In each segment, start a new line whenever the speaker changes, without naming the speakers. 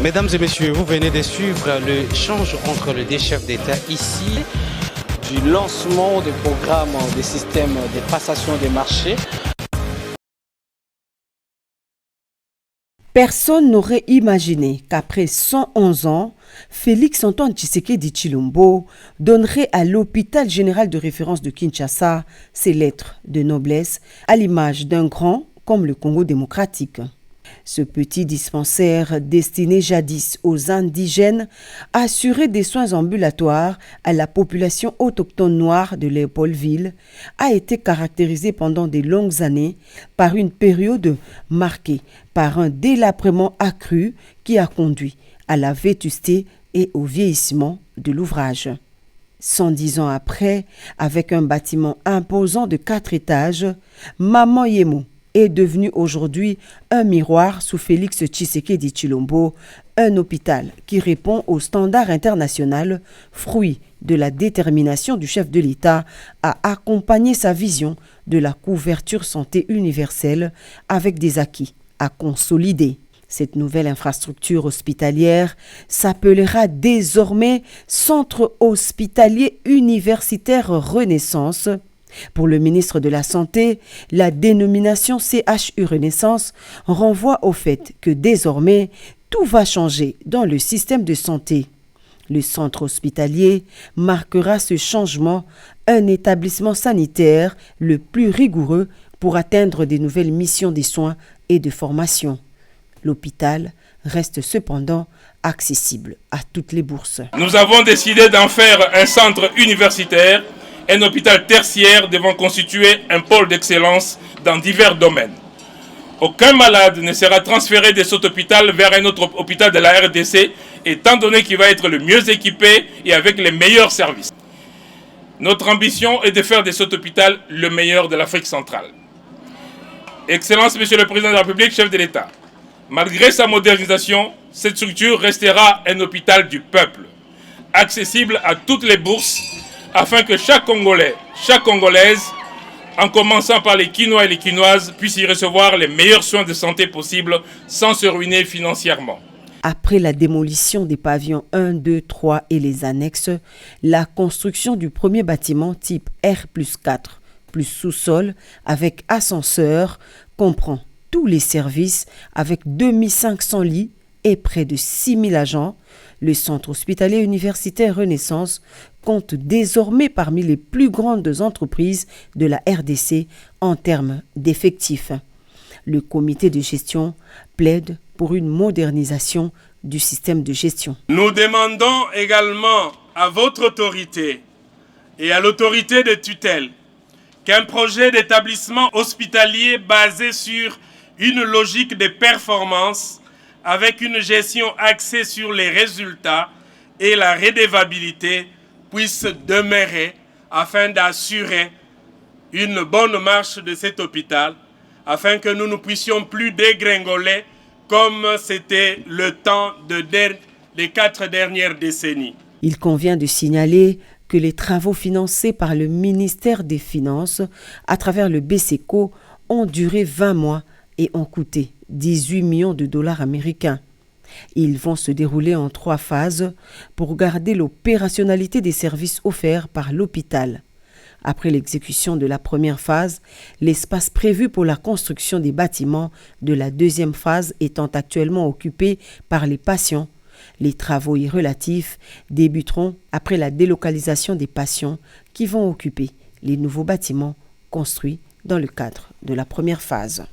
Mesdames et messieurs, vous venez de suivre l'échange entre les deux chefs d'État ici.
Du lancement des programmes des systèmes de passation des marchés.
Personne n'aurait imaginé qu'après 111 ans, Félix-Antoine Tshisekedi Tshilombo donnerait à l'hôpital général de référence de Kinshasa ses lettres de noblesse à l'image d'un grand comme le Congo démocratique. Ce petit dispensaire destiné jadis aux indigènes assurait des soins ambulatoires à la population autochtone noire de Léopoldville a été caractérisé pendant de longues années par une période marquée par un délabrement accru qui a conduit à la vétusté et au vieillissement de l'ouvrage. 110 ans après, avec un bâtiment imposant de 4 étages, Maman Yemo est devenu aujourd'hui un miroir sous Félix Tshisekedi Tshilombo, un hôpital qui répond aux standards internationaux, fruit de la détermination du chef de l'État à accompagner sa vision de la couverture santé universelle avec des acquis à consolider. Cette nouvelle infrastructure hospitalière s'appellera désormais Centre hospitalier universitaire Renaissance. Pour le ministre de la Santé, la dénomination CHU Renaissance renvoie au fait que désormais, tout va changer dans le système de santé. Le centre hospitalier marquera ce changement, un établissement sanitaire le plus rigoureux pour atteindre des nouvelles missions de soins et de formation. L'hôpital reste cependant accessible à toutes les bourses.
Nous avons décidé d'en faire un centre universitaire, un hôpital tertiaire devant constituer un pôle d'excellence dans divers domaines. Aucun malade ne sera transféré de cet hôpital vers un autre hôpital de la RDC, étant donné qu'il va être le mieux équipé et avec les meilleurs services. Notre ambition est de faire de cet hôpital le meilleur de l'Afrique centrale. Excellence, Monsieur le Président de la République, chef de l'État, malgré sa modernisation, cette structure restera un hôpital du peuple, accessible à toutes les bourses, afin que chaque Congolais, chaque Congolaise, en commençant par les Quinois et les Quinoises, puissent y recevoir les meilleurs soins de santé possibles sans se ruiner financièrement.
Après la démolition des pavillons 1, 2, 3 et les annexes, la construction du premier bâtiment type R+4 plus sous-sol avec ascenseur comprend tous les services avec 2500 lits et près de 6000 agents. Le centre hospitalier universitaire Renaissance compte désormais parmi les plus grandes entreprises de la RDC en termes d'effectifs. Le comité de gestion plaide pour une modernisation du système de gestion.
Nous demandons également à votre autorité et à l'autorité de tutelle qu'un projet d'établissement hospitalier basé sur une logique de performance avec une gestion axée sur les résultats et la redevabilité puisse demeurer afin d'assurer une bonne marche de cet hôpital, afin que nous ne puissions plus dégringoler comme c'était le temps des 4 dernières décennies.
Il convient de signaler que les travaux financés par le ministère des Finances à travers le BCECO ont duré 20 mois et ont coûté 18 millions de dollars américains. Ils vont se dérouler en 3 phases pour garder l'opérationnalité des services offerts par l'hôpital. Après l'exécution de la première phase, l'espace prévu pour la construction des bâtiments de la deuxième phase étant actuellement occupé par les patients, les travaux y relatifs débuteront après la délocalisation des patients qui vont occuper les nouveaux bâtiments construits dans le cadre de la première phase.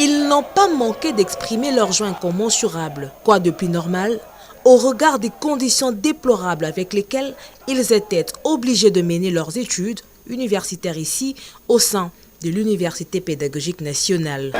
Ils n'ont pas manqué d'exprimer leur joie incommensurable. Quoi de plus normal au regard des conditions déplorables avec lesquelles ils étaient obligés de mener leurs études universitaires ici au sein de l'Université pédagogique nationale.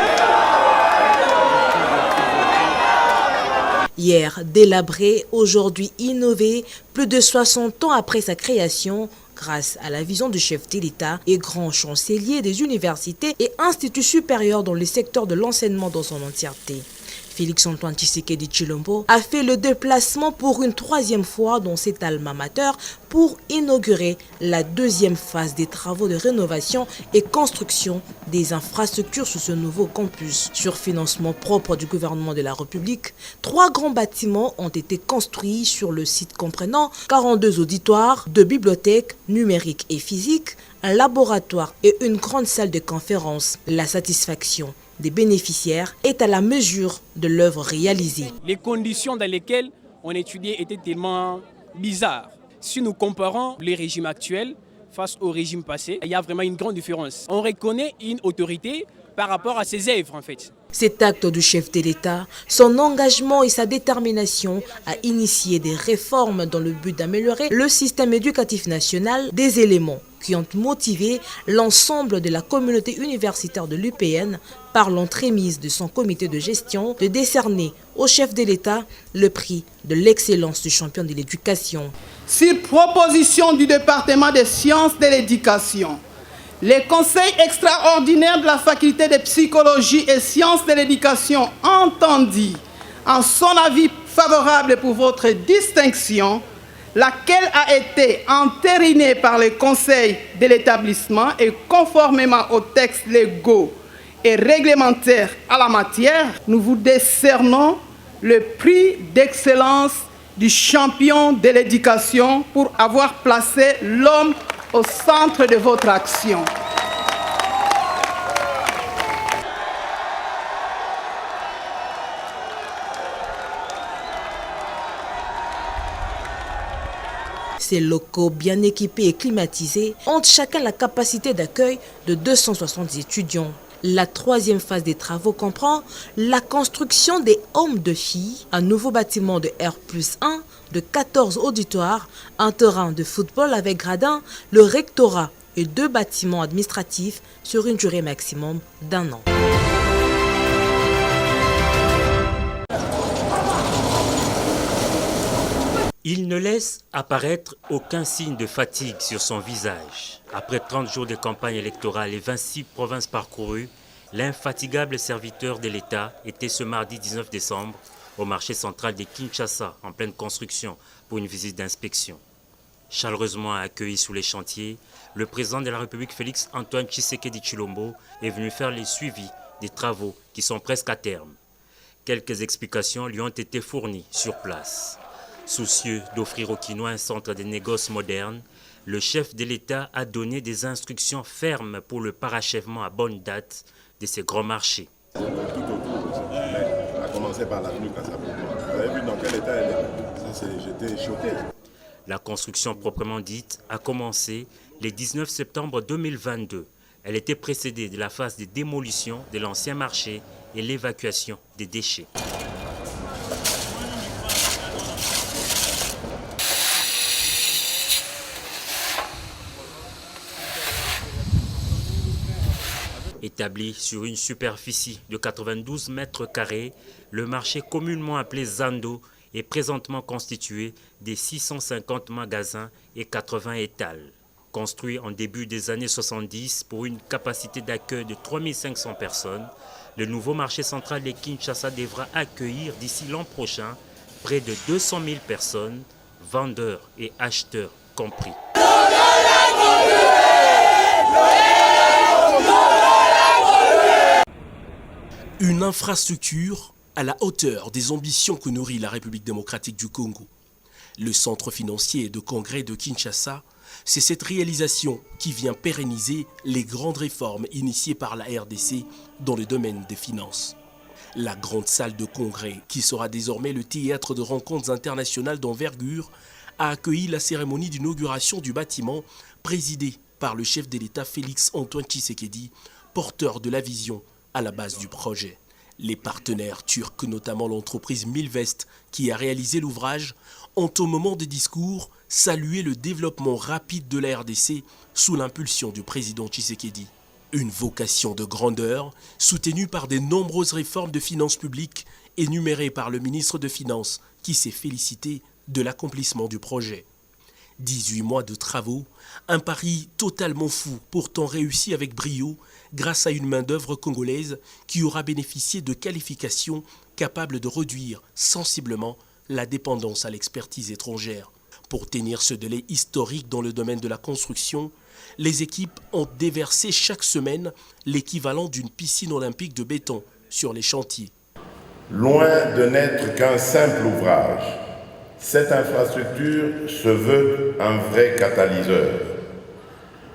Hier délabré, aujourd'hui innové, plus de 60 ans après sa création, grâce à la vision du chef de l'État et grand chancelier des universités et instituts supérieurs dans le secteur de l'enseignement dans son entièreté. Félix-Antoine Tshisekedi Tshilombo a fait le déplacement pour une troisième fois dans cet alma mater pour inaugurer la deuxième phase des travaux de rénovation et construction des infrastructures sur ce nouveau campus. Sur financement propre du gouvernement de la République, 3 grands bâtiments ont été construits sur le site comprenant 42 auditoires, 2 bibliothèques numériques et physiques, un laboratoire et une grande salle de conférence. La satisfaction des bénéficiaires est à la mesure de l'œuvre réalisée.
Les conditions dans lesquelles on étudiait étaient tellement bizarres. Si nous comparons les régimes actuels face au régime passé, il y a vraiment une grande différence. On reconnaît une autorité par rapport à ses œuvres en fait.
Cet acte du chef de l'État, son engagement et sa détermination à initier des réformes dans le but d'améliorer le système éducatif national, des éléments qui ont motivé l'ensemble de la communauté universitaire de l'UPN par l'entremise de son comité de gestion de décerner au chef de l'État le prix de l'excellence du champion de l'éducation.
Sur proposition du département des sciences de l'éducation, les conseils extraordinaires de la faculté de psychologie et sciences de l'éducation entendit en son avis favorable pour votre distinction, laquelle a été entérinée par les conseils de l'établissement et conformément aux textes légaux et réglementaires à la matière, nous vous décernons le prix d'excellence du champion de l'éducation pour avoir placé l'homme au centre de votre action.
Ces locaux bien équipés et climatisés ont chacun la capacité d'accueil de 260 étudiants. La troisième phase des travaux comprend la construction des hommes de filles, un nouveau bâtiment de R+1, de 14 auditoires, un terrain de football avec gradin, le rectorat et 2 bâtiments administratifs sur une durée maximum d'1 an.
Il ne laisse apparaître aucun signe de fatigue sur son visage. Après 30 jours de campagne électorale et 26 provinces parcourues, l'infatigable serviteur de l'État était ce mardi 19 décembre au marché central de Kinshasa, en pleine construction, pour une visite d'inspection. Chaleureusement accueilli sous les chantiers, le président de la République Félix-Antoine Tshisekedi Tshilombo est venu faire le suivi des travaux qui sont presque à terme. Quelques explications lui ont été fournies sur place. Soucieux d'offrir aux Kinois un centre de négoces moderne, le chef de l'État a donné des instructions fermes pour le parachèvement à bonne date de ces grands marchés.
Tout autour, à commencer par l'avenue Casablanca. Vous avez vu dans quel état elle est? J'étais choqué.
La construction proprement dite a commencé le 19 septembre 2022. Elle était précédée de la phase de démolition de l'ancien marché et l'évacuation des déchets. Établi sur une superficie de 92 mètres carrés, le marché communément appelé Zando est présentement constitué de 650 magasins et 80 étals. Construit en début des années 70 pour une capacité d'accueil de 3500 personnes, le nouveau marché central de Kinshasa devra accueillir d'ici l'an prochain près de 200 000 personnes, vendeurs et acheteurs compris.
Une infrastructure à la hauteur des ambitions que nourrit la République démocratique du Congo. Le centre financier de congrès de Kinshasa, c'est cette réalisation qui vient pérenniser les grandes réformes initiées par la RDC dans le domaine des finances. La grande salle de congrès, qui sera désormais le théâtre de rencontres internationales d'envergure, a accueilli la cérémonie d'inauguration du bâtiment présidée par le chef de l'État Félix-Antoine Tshisekedi, porteur de la vision à la base du projet. Les partenaires turcs, notamment l'entreprise Milvest qui a réalisé l'ouvrage, ont au moment des discours salué le développement rapide de la RDC sous l'impulsion du président Tshisekedi. Une vocation de grandeur soutenue par de nombreuses réformes de finances publiques énumérées par le ministre de Finances qui s'est félicité de l'accomplissement du projet. 18 mois de travaux, un pari totalement fou, pourtant réussi avec brio, grâce à une main-d'œuvre congolaise qui aura bénéficié de qualifications capables de réduire sensiblement la dépendance à l'expertise étrangère. Pour tenir ce délai historique dans le domaine de la construction, les équipes ont déversé chaque semaine l'équivalent d'une piscine olympique de béton sur les chantiers.
Loin de n'être qu'un simple ouvrage, cette infrastructure se veut un vrai catalyseur,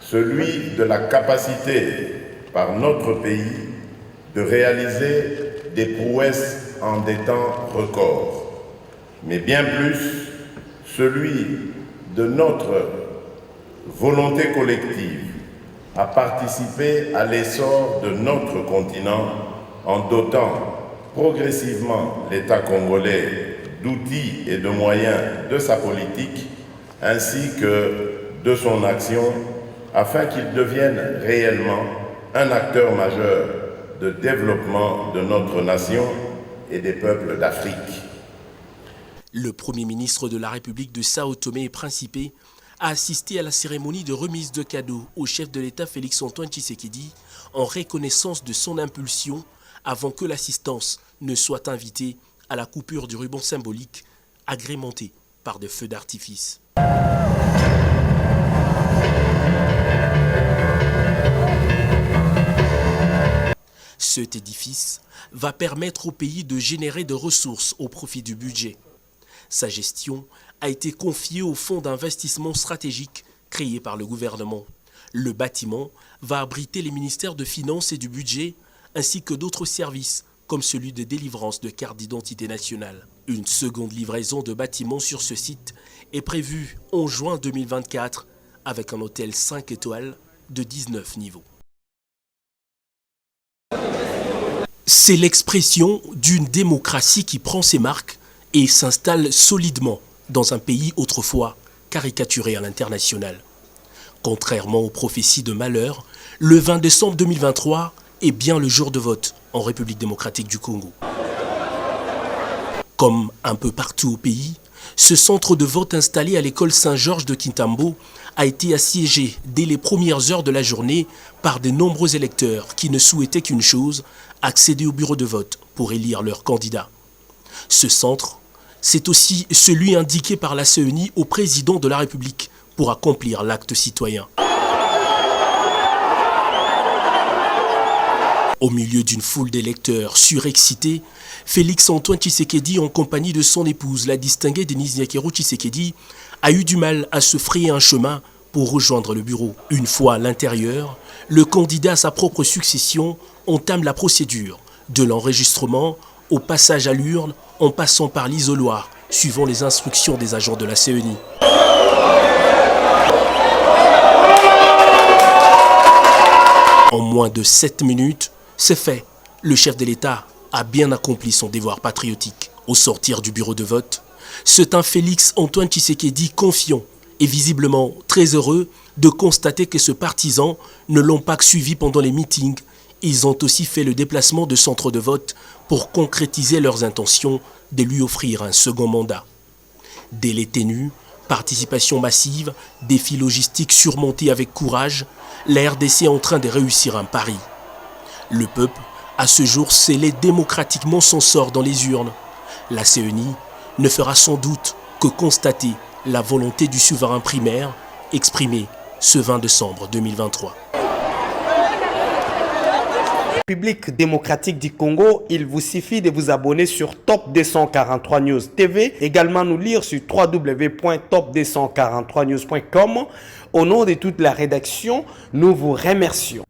celui de la capacité par notre pays de réaliser des prouesses en des temps records, mais bien plus celui de notre volonté collective à participer à l'essor de notre continent en dotant progressivement l'État congolais d'outils et de moyens de sa politique ainsi que de son action afin qu'il devienne réellement un acteur majeur de développement de notre nation et des peuples d'Afrique.
Le Premier ministre de la République de Sao Tomé et Principe a assisté à la cérémonie de remise de cadeaux au chef de l'État Félix-Antoine Tshisekedi en reconnaissance de son impulsion avant que l'assistance ne soit invitée à la coupure du ruban symbolique agrémenté par des feux d'artifice. Cet édifice va permettre au pays de générer de ressources au profit du budget. Sa gestion a été confiée au fonds d'investissement stratégique créé par le gouvernement. Le bâtiment va abriter les ministères de Finances et du Budget ainsi que d'autres services comme celui de délivrance de cartes d'identité nationale. Une seconde livraison de bâtiments sur ce site est prévue en juin 2024 avec un hôtel 5 étoiles de 19 niveaux. C'est l'expression d'une démocratie qui prend ses marques et s'installe solidement dans un pays autrefois caricaturé à l'international. Contrairement aux prophéties de malheur, le 20 décembre 2023 est bien le jour de vote en République démocratique du Congo. Comme un peu partout au pays, ce centre de vote installé à l'école Saint-Georges de Kintambo a été assiégé dès les premières heures de la journée par de nombreux électeurs qui ne souhaitaient qu'une chose, accéder au bureau de vote pour élire leur candidat. Ce centre, c'est aussi celui indiqué par la CENI au président de la République pour accomplir l'acte citoyen. Au milieu d'une foule d'électeurs surexcités, Félix-Antoine Tshisekedi, en compagnie de son épouse, la distinguée Denise Nyakero Tshisekedi, a eu du mal à se frayer un chemin pour rejoindre le bureau. Une fois à l'intérieur, le candidat à sa propre succession entame la procédure, de l'enregistrement au passage à l'urne, en passant par l'isoloir, suivant les instructions des agents de la CENI. En moins de 7 minutes, c'est fait. Le chef de l'État a bien accompli son devoir patriotique. Au sortir du bureau de vote, c'est un Félix-Antoine Tshisekedi confiant et visiblement très heureux de constater que ses partisans ne l'ont pas suivi pendant les meetings. Ils ont aussi fait le déplacement de centre de vote pour concrétiser leurs intentions de lui offrir un second mandat. Délai ténu, participation massive, défis logistiques surmontés avec courage, la RDC est en train de réussir un pari. Le peuple, à ce jour, scellé démocratiquement son sort dans les urnes. La CENI ne fera sans doute que constater la volonté du souverain primaire exprimée ce 20 décembre 2023.
République démocratique du Congo, il vous suffit de vous abonner sur Top 243 News TV, également nous lire sur www.top243news.com. Au nom de toute la rédaction, nous vous remercions.